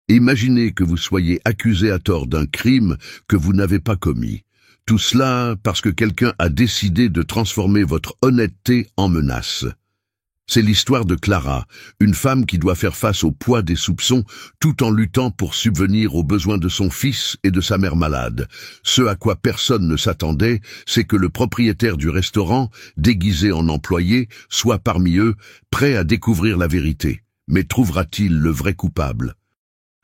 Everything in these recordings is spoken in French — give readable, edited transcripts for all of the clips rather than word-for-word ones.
Imaginez que vous soyez accusé à tort d'un crime que vous n'avez pas commis. Tout cela parce que quelqu'un a décidé de transformer votre honnêteté en menace. C'est l'histoire de Clara, une femme qui doit faire face au poids des soupçons tout en luttant pour subvenir aux besoins de son fils et de sa mère malade. Ce à quoi personne ne s'attendait, c'est que le propriétaire du restaurant, déguisé en employé, soit parmi eux, prêt à découvrir la vérité. Mais trouvera-t-il le vrai coupable?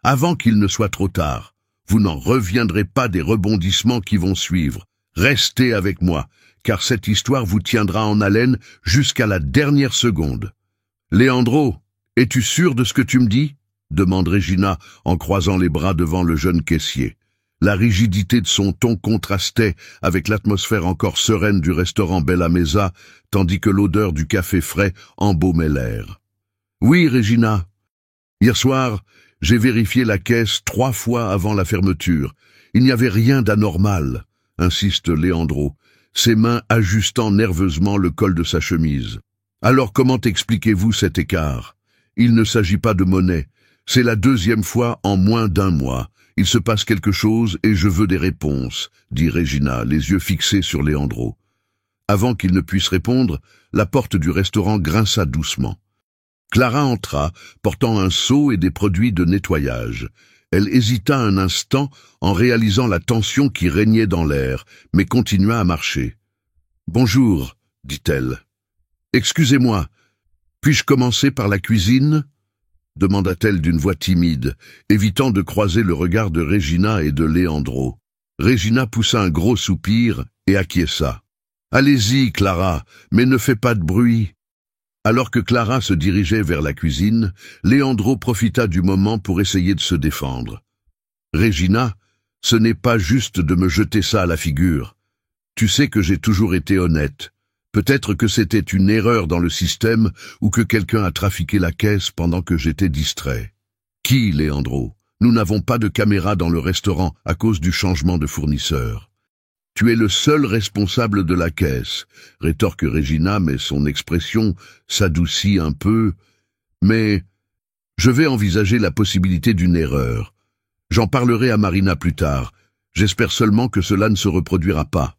Avant qu'il ne soit trop tard, vous n'en reviendrez pas des rebondissements qui vont suivre. Restez avec moi, car cette histoire vous tiendra en haleine jusqu'à la dernière seconde. « Leandro, es-tu sûr de ce que tu me dis ?» demande Regina en croisant les bras devant le jeune caissier. La rigidité de son ton contrastait avec l'atmosphère encore sereine du restaurant Bella Mesa, tandis que l'odeur du café frais embaumait l'air. « Oui, Regina. Hier soir, j'ai vérifié la caisse 3 fois avant la fermeture. Il n'y avait rien d'anormal, insiste Leandro, ses mains ajustant nerveusement le col de sa chemise. Alors comment expliquez-vous cet écart? Il ne s'agit pas de monnaie. C'est la 2e fois en moins d'1 mois. Il se passe quelque chose et je veux des réponses, dit Regina, les yeux fixés sur Leandro. Avant qu'il ne puisse répondre, la porte du restaurant grinça doucement. Clara entra, portant un seau et des produits de nettoyage. Elle hésita un instant en réalisant la tension qui régnait dans l'air, mais continua à marcher. « Bonjour, dit-elle. « Excusez-moi, puis-je commencer par la cuisine ?» demanda-t-elle d'une voix timide, évitant de croiser le regard de Regina et de Leandro. Regina poussa un gros soupir et acquiesça. « Allez-y, Clara, mais ne fais pas de bruit. » Alors que Clara se dirigeait vers la cuisine, Leandro profita du moment pour essayer de se défendre. « Regina, ce n'est pas juste de me jeter ça à la figure. Tu sais que j'ai toujours été honnête. Peut-être que c'était une erreur dans le système ou que quelqu'un a trafiqué la caisse pendant que j'étais distrait. »« Qui, Leandro? Nous n'avons pas de caméra dans le restaurant à cause du changement de fournisseur. » « Tu es le seul responsable de la caisse, » rétorque Regina, mais son expression s'adoucit un peu. « Mais je vais envisager la possibilité d'une erreur. J'en parlerai à Marina plus tard. J'espère seulement que cela ne se reproduira pas. »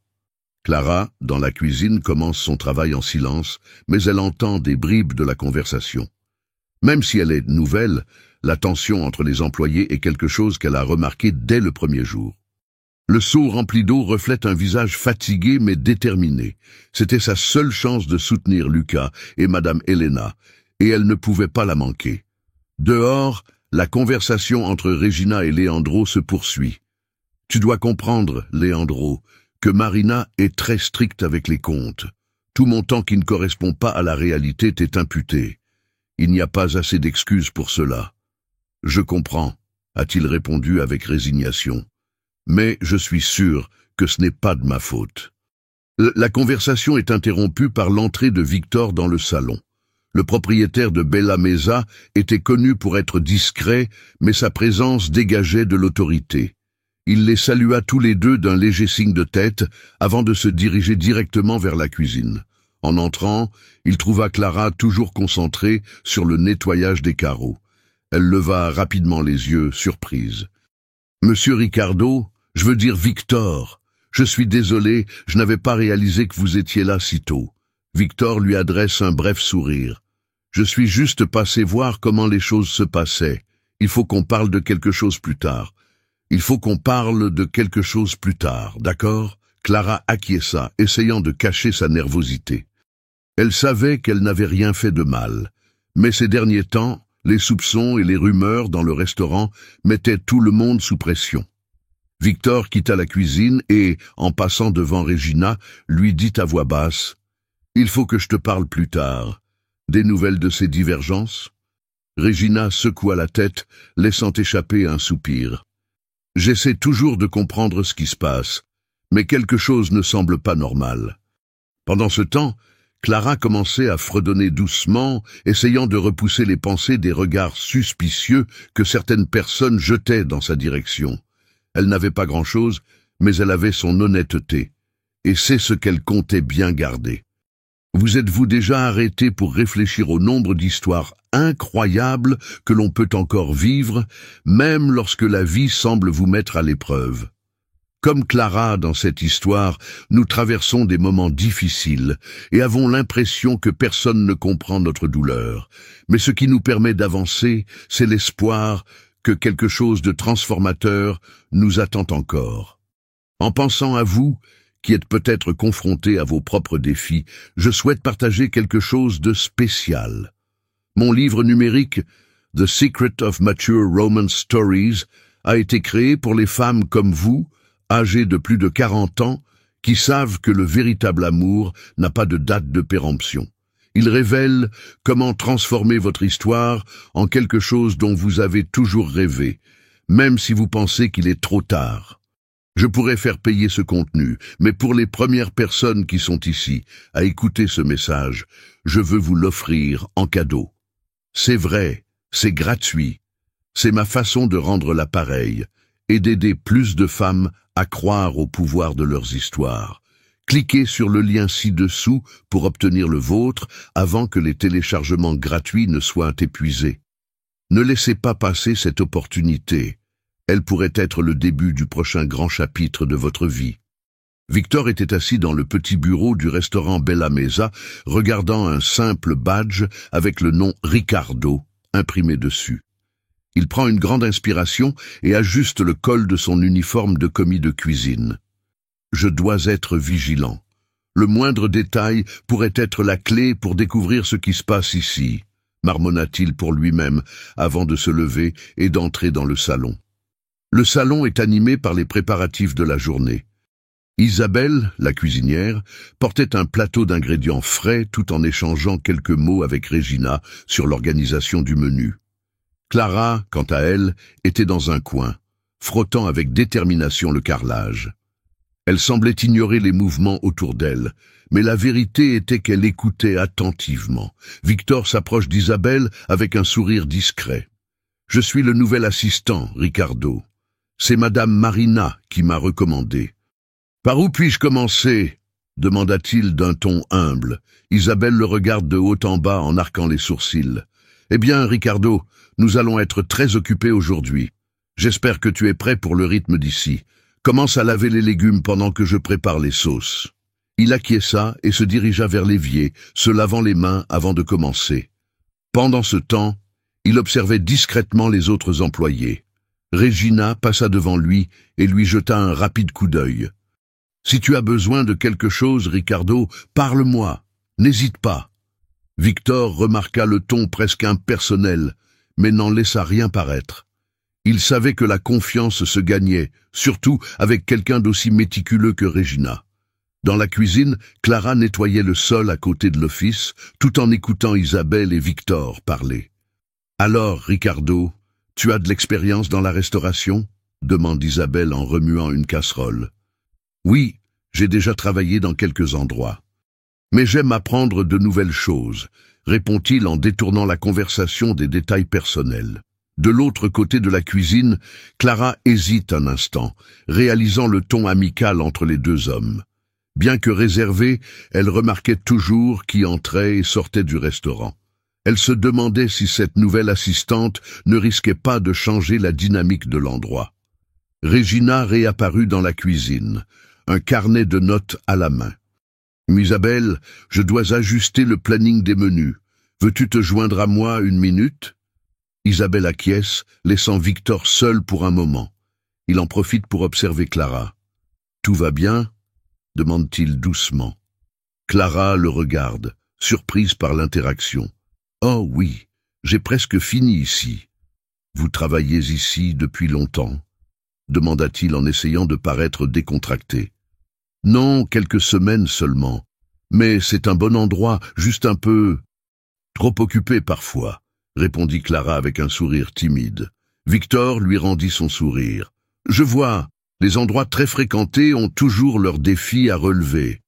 Clara, dans la cuisine, commence son travail en silence, mais elle entend des bribes de la conversation. Même si elle est nouvelle, la tension entre les employés est quelque chose qu'elle a remarqué dès le premier jour. Le seau rempli d'eau reflète un visage fatigué mais déterminé. C'était sa seule chance de soutenir Luca et Madame Elena, et elle ne pouvait pas la manquer. Dehors, la conversation entre Regina et Leandro se poursuit. « Tu dois comprendre, Leandro, que Marina est très stricte avec les comptes. Tout montant qui ne correspond pas à la réalité t'est imputé. Il n'y a pas assez d'excuses pour cela. »« Je comprends, » a-t-il répondu avec résignation. « Mais je suis sûr que ce n'est pas de ma faute. » La conversation est interrompue par l'entrée de Victor dans le salon. Le propriétaire de Bella Mesa était connu pour être discret, mais sa présence dégageait de l'autorité. Il les salua tous les deux d'un léger signe de tête avant de se diriger directement vers la cuisine. En entrant, il trouva Clara toujours concentrée sur le nettoyage des carreaux. Elle leva rapidement les yeux, surprise. « Monsieur Ricardo, je veux dire Victor. Je suis désolé, je n'avais pas réalisé que vous étiez là si tôt. » Victor lui adresse un bref sourire. « Je suis juste passé voir comment les choses se passaient. Il faut qu'on parle de quelque chose plus tard. Il faut qu'on parle de quelque chose plus tard, d'accord ?» Clara acquiesça, essayant de cacher sa nervosité. Elle savait qu'elle n'avait rien fait de mal, mais ces derniers temps, les soupçons et les rumeurs dans le restaurant mettaient tout le monde sous pression. Victor quitta la cuisine et, en passant devant Regina, lui dit à voix basse « Il faut que je te parle plus tard. Des nouvelles de ces divergences ?» Regina secoua la tête, laissant échapper un soupir. « J'essaie toujours de comprendre ce qui se passe, mais quelque chose ne semble pas normal. » Pendant ce temps, Clara commençait à fredonner doucement, essayant de repousser les pensées des regards suspicieux que certaines personnes jetaient dans sa direction. Elle n'avait pas grand-chose, mais elle avait son honnêteté, et c'est ce qu'elle comptait bien garder. Vous êtes-vous déjà arrêté pour réfléchir au nombre d'histoires incroyables que l'on peut encore vivre, même lorsque la vie semble vous mettre à l'épreuve? Comme Clara dans cette histoire, nous traversons des moments difficiles et avons l'impression que personne ne comprend notre douleur. Mais ce qui nous permet d'avancer, c'est l'espoir que quelque chose de transformateur nous attend encore. En pensant à vous, qui êtes peut-être confrontés à vos propres défis, je souhaite partager quelque chose de spécial. Mon livre numérique « The Secret of Mature Romance Stories » a été créé pour les femmes comme vous, âgées de plus de 40 ans, qui savent que le véritable amour n'a pas de date de péremption. Il révèle comment transformer votre histoire en quelque chose dont vous avez toujours rêvé, même si vous pensez qu'il est trop tard. Je pourrais faire payer ce contenu, mais pour les premières personnes qui sont ici à écouter ce message, je veux vous l'offrir en cadeau. C'est vrai, c'est gratuit. C'est ma façon de rendre l'appareil et d'aider plus de femmes à croire au pouvoir de leurs histoires. Cliquez sur le lien ci-dessous pour obtenir le vôtre avant que les téléchargements gratuits ne soient épuisés. Ne laissez pas passer cette opportunité. Elle pourrait être le début du prochain grand chapitre de votre vie. Victor était assis dans le petit bureau du restaurant Bella Mesa, regardant un simple badge avec le nom Ricardo imprimé dessus. Il prend une grande inspiration et ajuste le col de son uniforme de commis de cuisine. « Je dois être vigilant. Le moindre détail pourrait être la clé pour découvrir ce qui se passe ici, » marmonna-t-il pour lui-même avant de se lever et d'entrer dans le salon. Le salon est animé par les préparatifs de la journée. Isabelle, la cuisinière, portait un plateau d'ingrédients frais tout en échangeant quelques mots avec Regina sur l'organisation du menu. Clara, quant à elle, était dans un coin, frottant avec détermination le carrelage. Elle semblait ignorer les mouvements autour d'elle, mais la vérité était qu'elle écoutait attentivement. Victor s'approche d'Isabelle avec un sourire discret. « Je suis le nouvel assistant, Ricardo. C'est Madame Marina qui m'a recommandé. »« Par où puis-je commencer ?» demanda-t-il d'un ton humble. Isabelle le regarde de haut en bas en arquant les sourcils. « Eh bien, Ricardo, nous allons être très occupés aujourd'hui. J'espère que tu es prêt pour le rythme d'ici. Commence à laver les légumes pendant que je prépare les sauces. » Il acquiesça et se dirigea vers l'évier, se lavant les mains avant de commencer. Pendant ce temps, il observait discrètement les autres employés. Regina passa devant lui et lui jeta un rapide coup d'œil. « Si tu as besoin de quelque chose, Ricardo, parle-moi, n'hésite pas. » Victor remarqua le ton presque impersonnel, mais n'en laissa rien paraître. Il savait que la confiance se gagnait, surtout avec quelqu'un d'aussi méticuleux que Regina. Dans la cuisine, Clara nettoyait le sol à côté de l'office, tout en écoutant Isabelle et Victor parler. « Alors, Ricardo, tu as de l'expérience dans la restauration ?» demande Isabelle en remuant une casserole. « Oui, j'ai déjà travaillé dans quelques endroits. Mais j'aime apprendre de nouvelles choses, » répond-il en détournant la conversation des détails personnels. De l'autre côté de la cuisine, Clara hésite un instant, réalisant le ton amical entre les deux hommes. Bien que réservée, elle remarquait toujours qui entrait et sortait du restaurant. Elle se demandait si cette nouvelle assistante ne risquait pas de changer la dynamique de l'endroit. Regina réapparut dans la cuisine, un carnet de notes à la main. « Isabelle, je dois ajuster le planning des menus. Veux-tu te joindre à moi une minute ?» Isabelle acquiesce, laissant Victor seul pour un moment. Il en profite pour observer Clara. « Tout va bien ?» demande-t-il doucement. Clara le regarde, surprise par l'interaction. « Oh oui, j'ai presque fini ici. »« Vous travaillez ici depuis longtemps ?» demanda-t-il en essayant de paraître décontracté. « Non, quelques semaines seulement. Mais c'est un bon endroit, juste un peu... trop occupé parfois, » répondit Clara avec un sourire timide. Victor lui rendit son sourire. « Je vois, les endroits très fréquentés ont toujours leurs défis à relever. »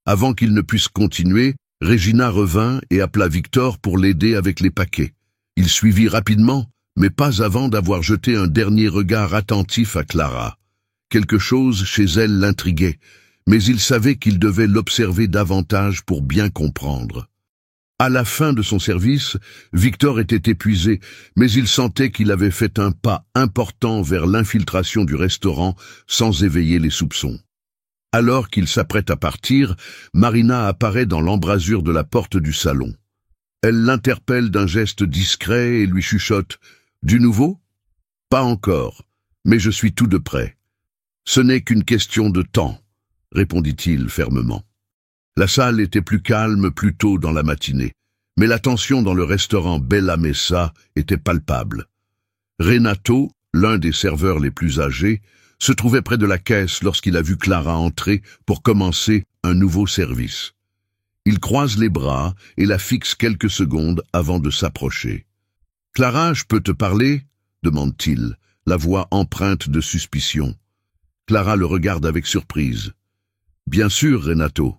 Avant qu'il ne puisse continuer, Regina revint et appela Victor pour l'aider avec les paquets. Il suivit rapidement, mais pas avant d'avoir jeté un dernier regard attentif à Clara. Quelque chose chez elle l'intriguait, Mais il savait qu'il devait l'observer davantage pour bien comprendre. À la fin de son service, Victor était épuisé, mais il sentait qu'il avait fait un pas important vers l'infiltration du restaurant sans éveiller les soupçons. Alors qu'il s'apprête à partir, Marina apparaît dans l'embrasure de la porte du salon. Elle l'interpelle d'un geste discret et lui chuchote « Du nouveau ? Pas encore, mais je suis tout de près. Ce n'est qu'une question de temps, répondit-il fermement. La salle était plus calme plus tôt dans la matinée, mais la tension dans le restaurant Bella Messa était palpable. Renato, l'un des serveurs les plus âgés, se trouvait près de la caisse lorsqu'il a vu Clara entrer pour commencer un nouveau service. Il croise les bras et la fixe quelques secondes avant de s'approcher. « Clara, je peux te parler ?» demande-t-il, la voix empreinte de suspicion. Clara le regarde avec surprise. « Bien sûr, Renato.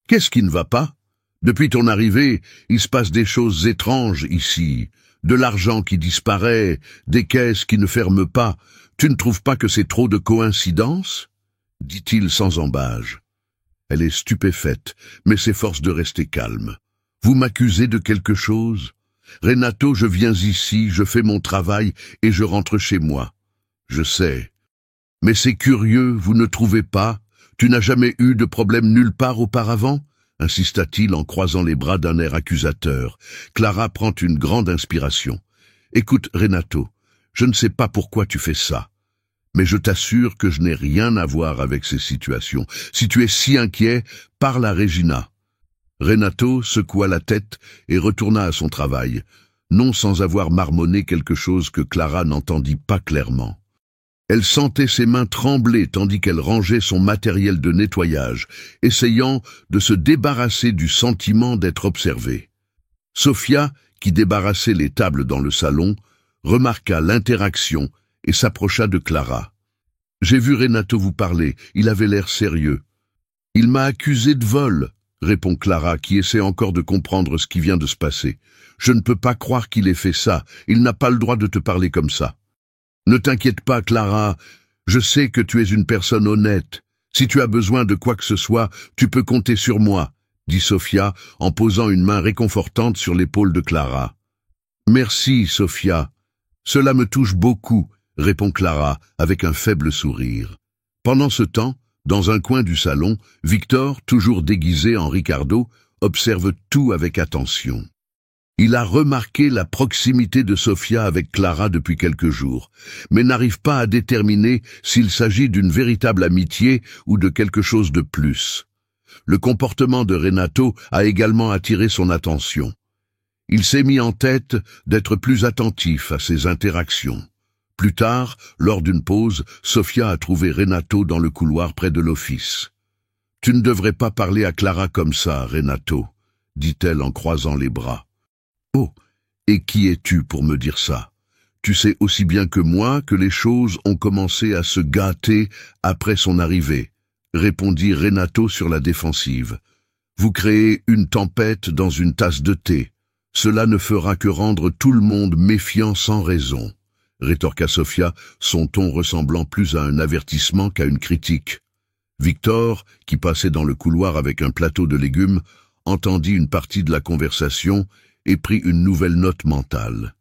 Qu'est-ce qui ne va pas? Depuis ton arrivée, il se passe des choses étranges ici. De l'argent qui disparaît, des caisses qui ne ferment pas. Tu ne trouves pas que c'est trop de coïncidence ?» dit-il sans ambages. Elle est stupéfaite, mais s'efforce de rester calme. « Vous m'accusez de quelque chose? Renato, je viens ici, je fais mon travail et je rentre chez moi. Je sais. Mais c'est curieux, vous ne trouvez pas? Tu n'as jamais eu de problème nulle part auparavant ?» insista-t-il en croisant les bras d'un air accusateur. Clara prend une grande inspiration. « Écoute, Renato, je ne sais pas pourquoi tu fais ça. Mais je t'assure que je n'ai rien à voir avec ces situations. Si tu es si inquiet, parle à Regina. » Renato secoua la tête et retourna à son travail, non sans avoir marmonné quelque chose que Clara n'entendit pas clairement. Elle sentait ses mains trembler tandis qu'elle rangeait son matériel de nettoyage, essayant de se débarrasser du sentiment d'être observée. Sofia, qui débarrassait les tables dans le salon, remarqua l'interaction et s'approcha de Clara. « J'ai vu Renato vous parler, il avait l'air sérieux. »« Il m'a accusé de vol, » répond Clara, qui essaie encore de comprendre ce qui vient de se passer. « Je ne peux pas croire qu'il ait fait ça, il n'a pas le droit de te parler comme ça. » « Ne t'inquiète pas, Clara, je sais que tu es une personne honnête. Si tu as besoin de quoi que ce soit, tu peux compter sur moi, » dit Sofia en posant une main réconfortante sur l'épaule de Clara. « Merci, Sofia. Cela me touche beaucoup, » répond Clara avec un faible sourire. Pendant ce temps, dans un coin du salon, Victor, toujours déguisé en Ricardo, observe tout avec attention. Il a remarqué la proximité de Sofia avec Clara depuis quelques jours, mais n'arrive pas à déterminer s'il s'agit d'une véritable amitié ou de quelque chose de plus. Le comportement de Renato a également attiré son attention. Il s'est mis en tête d'être plus attentif à ses interactions. Plus tard, lors d'une pause, Sofia a trouvé Renato dans le couloir près de l'office. « Tu ne devrais pas parler à Clara comme ça, Renato, » dit-elle en croisant les bras. « Oh, et qui es-tu pour me dire ça? Tu sais aussi bien que moi que les choses ont commencé à se gâter après son arrivée, » répondit Renato sur la défensive. « Vous créez une tempête dans une tasse de thé. Cela ne fera que rendre tout le monde méfiant sans raison, » rétorqua Sofia, son ton ressemblant plus à un avertissement qu'à une critique. Victor, qui passait dans le couloir avec un plateau de légumes, entendit une partie de la conversation et prit une nouvelle note mentale.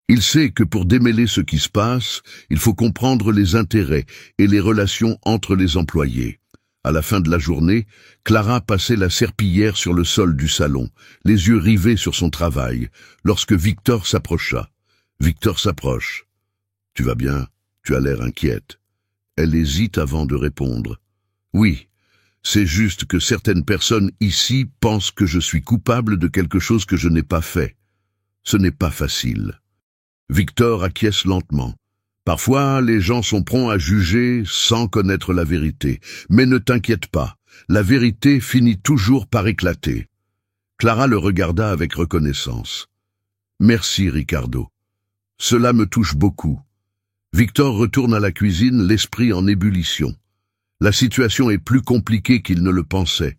Il sait que pour démêler ce qui se passe, il faut comprendre les intérêts et les relations entre les employés. À la fin de la journée, Clara passait la serpillière sur le sol du salon, les yeux rivés sur son travail, lorsque Victor s'approcha. Victor s'approche. « Tu vas bien? Tu as l'air inquiète. » Elle hésite avant de répondre. « Oui. C'est juste que certaines personnes ici pensent que je suis coupable de quelque chose que je n'ai pas fait. Ce n'est pas facile. » Victor acquiesce lentement. « Parfois, les gens sont prompts à juger sans connaître la vérité. Mais ne t'inquiète pas, la vérité finit toujours par éclater. » Clara le regarda avec reconnaissance. « Merci, Ricardo. Cela me touche beaucoup. » Victor retourne à la cuisine, l'esprit en ébullition. La situation est plus compliquée qu'il ne le pensait.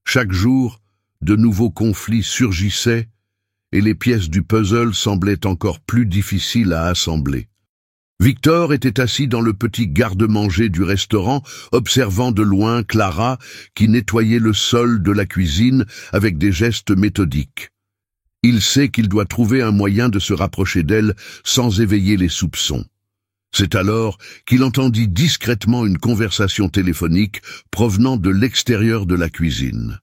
Chaque jour, de nouveaux conflits surgissaient et les pièces du puzzle semblaient encore plus difficiles à assembler. Victor était assis dans le petit garde-manger du restaurant, observant de loin Clara, qui nettoyait le sol de la cuisine avec des gestes méthodiques. Il sait qu'il doit trouver un moyen de se rapprocher d'elle sans éveiller les soupçons. C'est alors qu'il entendit discrètement une conversation téléphonique provenant de l'extérieur de la cuisine.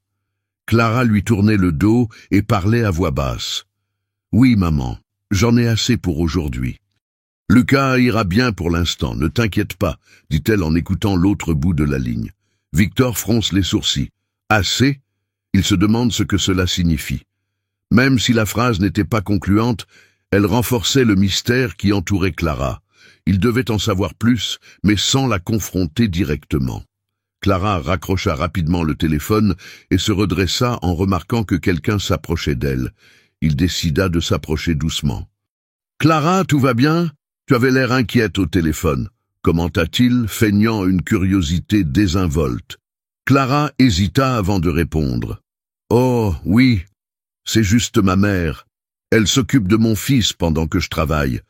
Clara lui tournait le dos et parlait à voix basse. « Oui, maman, j'en ai assez pour aujourd'hui. » « Lucas ira bien pour l'instant, ne t'inquiète pas, dit-elle en écoutant l'autre bout de la ligne. Victor fronce les sourcils. Assez? Il se demande ce que cela signifie. Même si la phrase n'était pas concluante, elle renforçait le mystère qui entourait Clara. Il devait en savoir plus, mais sans la confronter directement. Clara raccrocha rapidement le téléphone et se redressa en remarquant que quelqu'un s'approchait d'elle. Il décida de s'approcher doucement. « Clara, tout va bien ? Tu avais l'air inquiète au téléphone, » commenta-t-il, feignant une curiosité désinvolte. Clara hésita avant de répondre. « Oh, oui, c'est juste ma mère. Elle s'occupe de mon fils pendant que je travaille.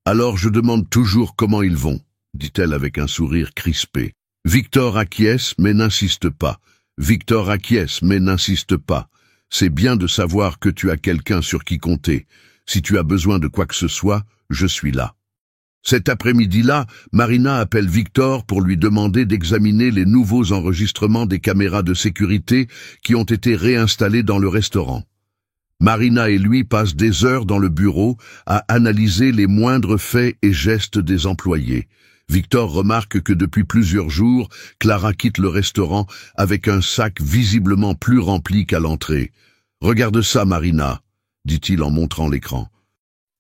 Alors je demande toujours comment ils vont, » dit-elle avec un sourire crispé. Victor acquiesce, mais n'insiste pas. Victor acquiesce, mais n'insiste pas. C'est bien de savoir que tu as quelqu'un sur qui compter. Si tu as besoin de quoi que ce soit, je suis là. Cet après-midi-là, Marina appelle Victor pour lui demander d'examiner les nouveaux enregistrements des caméras de sécurité qui ont été réinstallés dans le restaurant. Marina et lui passent des heures dans le bureau à analyser les moindres faits et gestes des employés. Victor remarque que depuis plusieurs jours, Clara quitte le restaurant avec un sac visiblement plus rempli qu'à l'entrée. « Regarde ça, Marina », dit-il en montrant l'écran.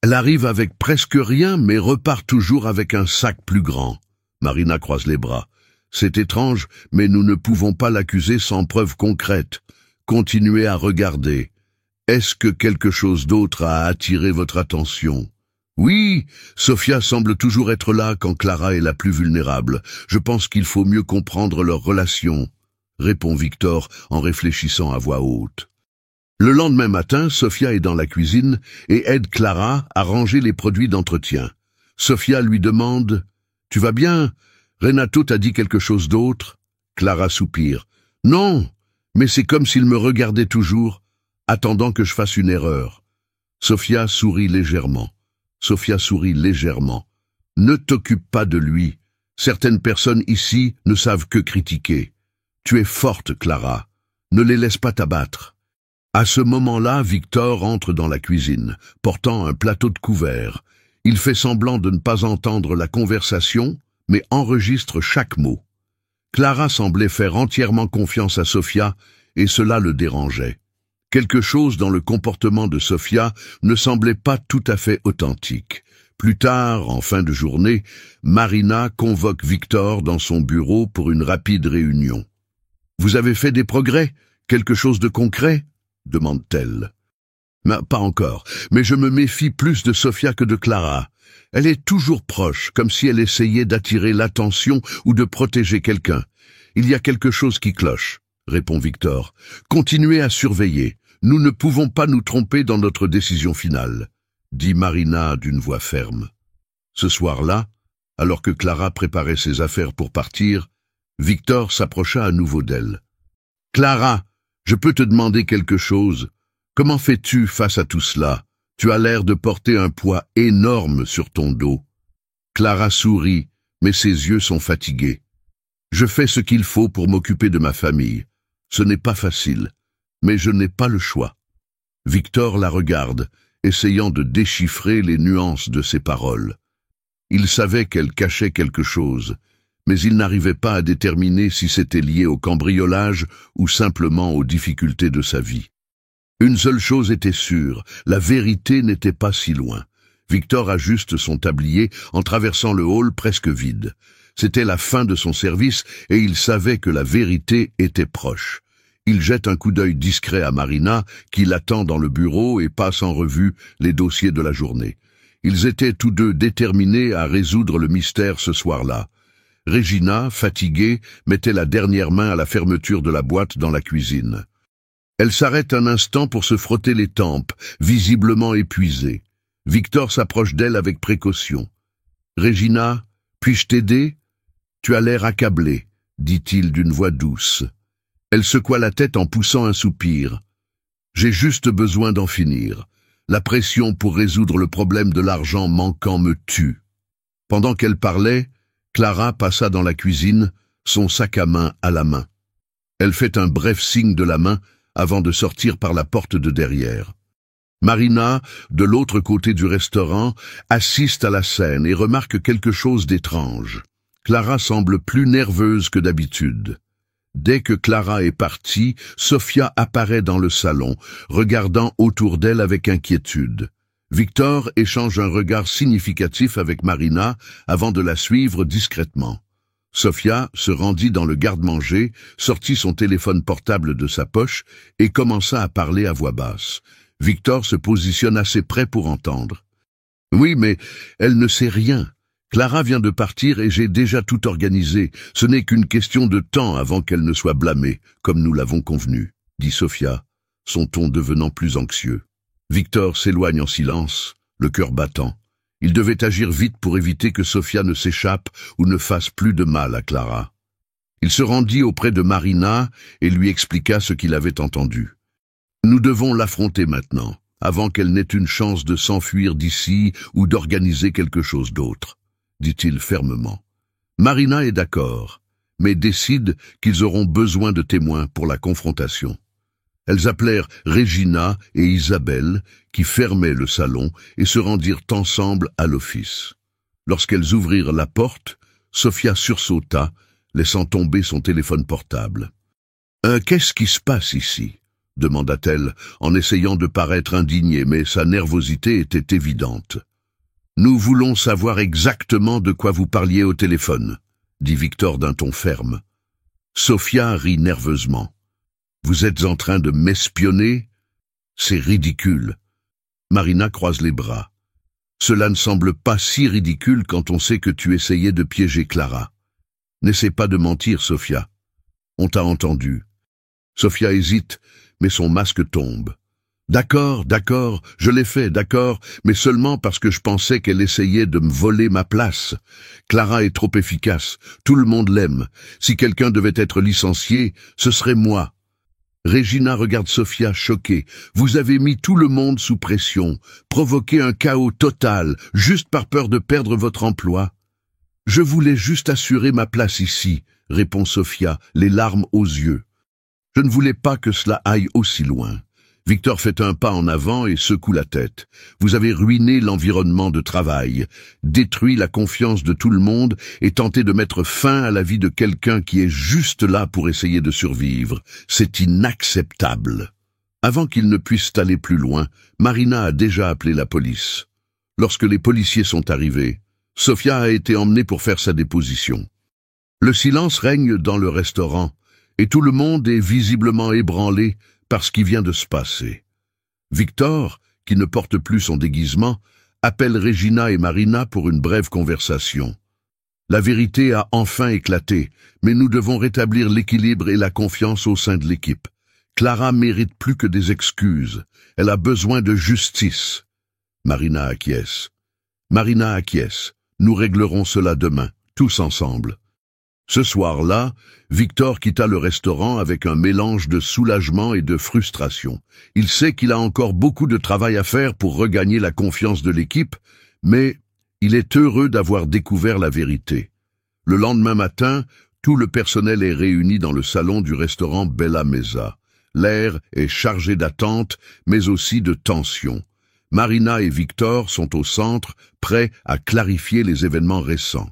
Elle arrive avec presque rien, mais repart toujours avec un sac plus grand. Marina croise les bras. C'est étrange, mais nous ne pouvons pas l'accuser sans preuve concrète. Continuez à regarder. Est-ce que quelque chose d'autre a attiré votre attention? Oui, Sofia semble toujours être là quand Clara est la plus vulnérable. Je pense qu'il faut mieux comprendre leur relation, répond Victor en réfléchissant à voix haute. Le lendemain matin, Sofia est dans la cuisine et aide Clara à ranger les produits d'entretien. Sofia lui demande « Tu vas bien? Renato t'a dit quelque chose d'autre ?» Clara soupire. « Non, mais c'est comme s'il me regardait toujours, attendant que je fasse une erreur. » Sofia sourit légèrement. « Ne t'occupe pas de lui. Certaines personnes ici ne savent que critiquer. Tu es forte, Clara. Ne les laisse pas t'abattre. » À ce moment-là, Victor entre dans la cuisine, portant un plateau de couverts. Il fait semblant de ne pas entendre la conversation, mais enregistre chaque mot. Clara semblait faire entièrement confiance à Sofia, et cela le dérangeait. Quelque chose dans le comportement de Sofia ne semblait pas tout à fait authentique. Plus tard, en fin de journée, Marina convoque Victor dans son bureau pour une rapide réunion. « Vous avez fait des progrès? Quelque chose de concret ?» demande-t-elle. « Pas encore, mais je me méfie plus de Sofia que de Clara. Elle est toujours proche, comme si elle essayait d'attirer l'attention ou de protéger quelqu'un. Il y a quelque chose qui cloche, » répond Victor. « Continuez à surveiller. Nous ne pouvons pas nous tromper dans notre décision finale, » dit Marina d'une voix ferme. Ce soir-là, alors que Clara préparait ses affaires pour partir, Victor s'approcha à nouveau d'elle. « Clara, je peux te demander quelque chose. Comment fais-tu face à tout cela? Tu as l'air de porter un poids énorme sur ton dos. » Clara sourit, mais ses yeux sont fatigués. « Je fais ce qu'il faut pour m'occuper de ma famille. Ce n'est pas facile, mais je n'ai pas le choix. » Victor la regarde, essayant de déchiffrer les nuances de ses paroles. Il savait qu'elle cachait quelque chose, mais il n'arrivait pas à déterminer si c'était lié au cambriolage ou simplement aux difficultés de sa vie. Une seule chose était sûre, la vérité n'était pas si loin. Victor ajuste son tablier en traversant le hall presque vide. C'était la fin de son service et il savait que la vérité était proche. Il jette un coup d'œil discret à Marina, qui l'attend dans le bureau et passe en revue les dossiers de la journée. Ils étaient tous deux déterminés à résoudre le mystère ce soir-là. Regina, fatiguée, mettait la dernière main à la fermeture de la boîte dans la cuisine. Elle s'arrête un instant pour se frotter les tempes, visiblement épuisée. Victor s'approche d'elle avec précaution. Regina, puis-je t'aider? Tu as l'air accablée, dit-il d'une voix douce. Elle secoua la tête en poussant un soupir. J'ai juste besoin d'en finir. La pression pour résoudre le problème de l'argent manquant me tue. Pendant qu'elle parlait, Clara passa dans la cuisine, son sac à main à la main. Elle fait un bref signe de la main avant de sortir par la porte de derrière. Marina, de l'autre côté du restaurant, assiste à la scène et remarque quelque chose d'étrange. Clara semble plus nerveuse que d'habitude. Dès que Clara est partie, Sofia apparaît dans le salon, regardant autour d'elle avec inquiétude. Victor échange un regard significatif avec Marina avant de la suivre discrètement. Sofia se rendit dans le garde-manger, sortit son téléphone portable de sa poche et commença à parler à voix basse. Victor se positionne assez près pour entendre. « Oui, mais elle ne sait rien. Clara vient de partir et j'ai déjà tout organisé. Ce n'est qu'une question de temps avant qu'elle ne soit blâmée, comme nous l'avons convenu, » dit Sofia, son ton devenant plus anxieux. Victor s'éloigne en silence, le cœur battant. Il devait agir vite pour éviter que Sofia ne s'échappe ou ne fasse plus de mal à Clara. Il se rendit auprès de Marina et lui expliqua ce qu'il avait entendu. « Nous devons l'affronter maintenant, avant qu'elle n'ait une chance de s'enfuir d'ici ou d'organiser quelque chose d'autre, » dit-il fermement. Marina est d'accord, mais décide qu'ils auront besoin de témoins pour la confrontation. Elles appelèrent Regina et Isabelle, qui fermaient le salon, et se rendirent ensemble à l'office. Lorsqu'elles ouvrirent la porte, Sofia sursauta, laissant tomber son téléphone portable. « Qu'est-ce qui se passe ici ?» demanda-t-elle, en essayant de paraître indignée, mais sa nervosité était évidente. « Nous voulons savoir exactement de quoi vous parliez au téléphone, » dit Victor d'un ton ferme. Sofia rit nerveusement. « Vous êtes en train de m'espionner? C'est ridicule. » Marina croise les bras. « Cela ne semble pas si ridicule quand on sait que tu essayais de piéger Clara. N'essaie pas de mentir, Sofia. On t'a entendu. » Sofia hésite, mais son masque tombe. « D'accord, je l'ai fait, d'accord, mais seulement parce que je pensais qu'elle essayait de me voler ma place. Clara est trop efficace, tout le monde l'aime. Si quelqu'un devait être licencié, ce serait moi. » Regina regarde Sofia choquée. « Vous avez mis tout le monde sous pression, provoqué un chaos total, juste par peur de perdre votre emploi. »« Je voulais juste assurer ma place ici, » répond Sofia, les larmes aux yeux. « Je ne voulais pas que cela aille aussi loin. » Victor fait un pas en avant et secoue la tête. « Vous avez ruiné l'environnement de travail, détruit la confiance de tout le monde et tenté de mettre fin à la vie de quelqu'un qui est juste là pour essayer de survivre. C'est inacceptable. » Avant qu'ils ne puissent aller plus loin, Marina a déjà appelé la police. Lorsque les policiers sont arrivés, Sofia a été emmenée pour faire sa déposition. Le silence règne dans le restaurant et tout le monde est visiblement ébranlé par ce qui vient de se passer. Victor, qui ne porte plus son déguisement, appelle Regina et Marina pour une brève conversation. La vérité a enfin éclaté, mais nous devons rétablir l'équilibre et la confiance au sein de l'équipe. Clara mérite plus que des excuses. Elle a besoin de justice. Marina acquiesce. Nous réglerons cela demain, tous ensemble. Ce soir-là, Victor quitta le restaurant avec un mélange de soulagement et de frustration. Il sait qu'il a encore beaucoup de travail à faire pour regagner la confiance de l'équipe, mais il est heureux d'avoir découvert la vérité. Le lendemain matin, tout le personnel est réuni dans le salon du restaurant Bella Mesa. L'air est chargé d'attente, mais aussi de tension. Marina et Victor sont au centre, prêts à clarifier les événements récents.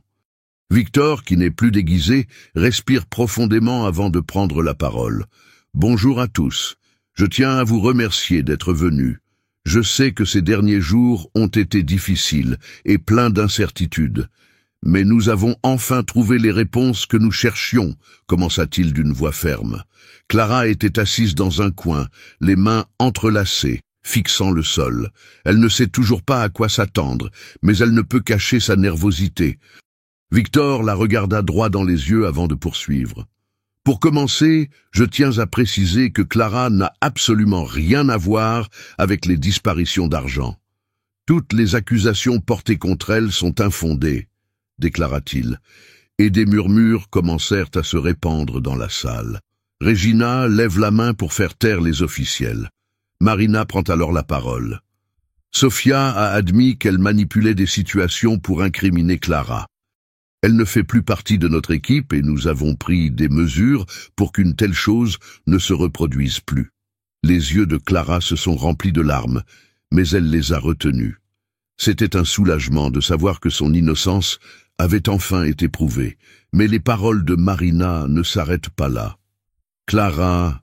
Victor, qui n'est plus déguisé, respire profondément avant de prendre la parole. « Bonjour à tous. Je tiens à vous remercier d'être venus. Je sais que ces derniers jours ont été difficiles et pleins d'incertitudes. Mais nous avons enfin trouvé les réponses que nous cherchions, commença-t-il d'une voix ferme. Clara était assise dans un coin, les mains entrelacées, fixant le sol. Elle ne sait toujours pas à quoi s'attendre, mais elle ne peut cacher sa nervosité. Victor la regarda droit dans les yeux avant de poursuivre. Pour commencer, je tiens à préciser que Clara n'a absolument rien à voir avec les disparitions d'argent. Toutes les accusations portées contre elle sont infondées. déclara-t-il, et des murmures commencèrent à se répandre dans la salle. Regina lève la main pour faire taire les officiels. Marina prend alors la parole. Sofia a admis qu'elle manipulait des situations pour incriminer Clara. Elle ne fait plus partie de notre équipe et nous avons pris des mesures pour qu'une telle chose ne se reproduise plus. Les yeux de Clara se sont remplis de larmes, mais elle les a retenus. C'était un soulagement de savoir que son innocence avait enfin été prouvée, mais les paroles de Marina ne s'arrêtent pas là. Clara,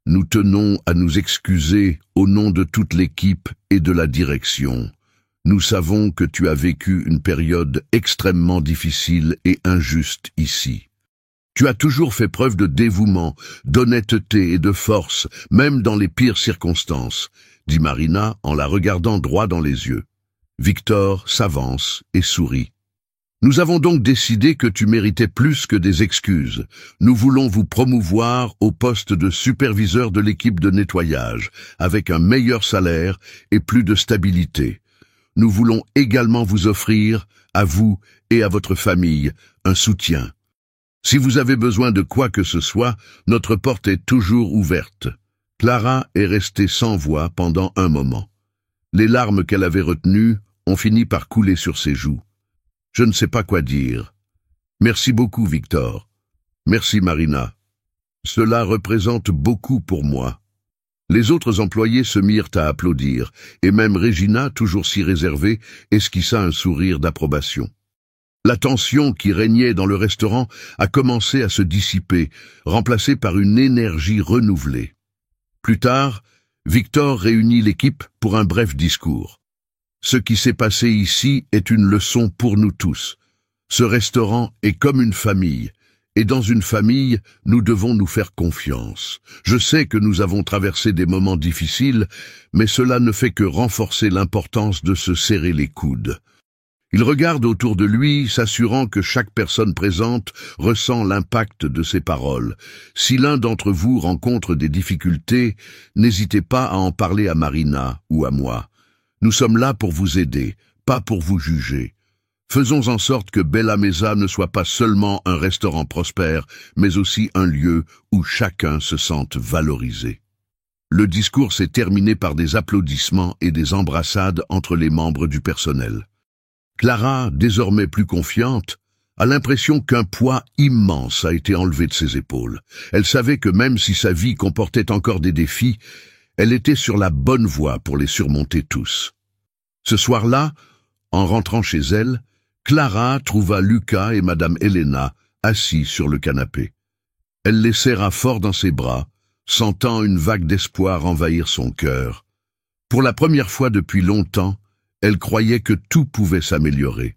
nous tenons à nous excuser au nom de toute l'équipe et de la direction. Nous savons que tu as vécu une période extrêmement difficile et injuste ici. Tu as toujours fait preuve de dévouement, d'honnêteté et de force, même dans les pires circonstances, dit Marina en la regardant droit dans les yeux. Victor s'avance et sourit. Nous avons donc décidé que tu méritais plus que des excuses. Nous voulons vous promouvoir au poste de superviseur de l'équipe de nettoyage, avec un meilleur salaire et plus de stabilité. Nous voulons également vous offrir, à vous et à votre famille, un soutien. Si vous avez besoin de quoi que ce soit, notre porte est toujours ouverte. Clara est restée sans voix pendant un moment. Les larmes qu'elle avait retenues ont fini par couler sur ses joues. Je ne sais pas quoi dire. Merci beaucoup, Victor. Merci, Marina. Cela représente beaucoup pour moi. Les autres employés se mirent à applaudir, et même Regina, toujours si réservée, esquissa un sourire d'approbation. La tension qui régnait dans le restaurant a commencé à se dissiper, remplacée par une énergie renouvelée. Plus tard, Victor réunit l'équipe pour un bref discours. Ce qui s'est passé ici est une leçon pour nous tous. Ce restaurant est comme une famille, et dans une famille, nous devons nous faire confiance. Je sais que nous avons traversé des moments difficiles, mais cela ne fait que renforcer l'importance de se serrer les coudes. Il regarde autour de lui, s'assurant que chaque personne présente ressent l'impact de ses paroles. Si l'un d'entre vous rencontre des difficultés, n'hésitez pas à en parler à Marina ou à moi. Nous sommes là pour vous aider, pas pour vous juger. Faisons en sorte que Bella Mesa ne soit pas seulement un restaurant prospère, mais aussi un lieu où chacun se sente valorisé. Le discours s'est terminé par des applaudissements et des embrassades entre les membres du personnel. Clara, désormais plus confiante, a l'impression qu'un poids immense a été enlevé de ses épaules. Elle savait que même si sa vie comportait encore des défis, elle était sur la bonne voie pour les surmonter tous. Ce soir-là, en rentrant chez elle, Clara trouva Lucas et Madame Helena assis sur le canapé. Elle les serra fort dans ses bras, sentant une vague d'espoir envahir son cœur. Pour la première fois depuis longtemps, elle croyait que tout pouvait s'améliorer.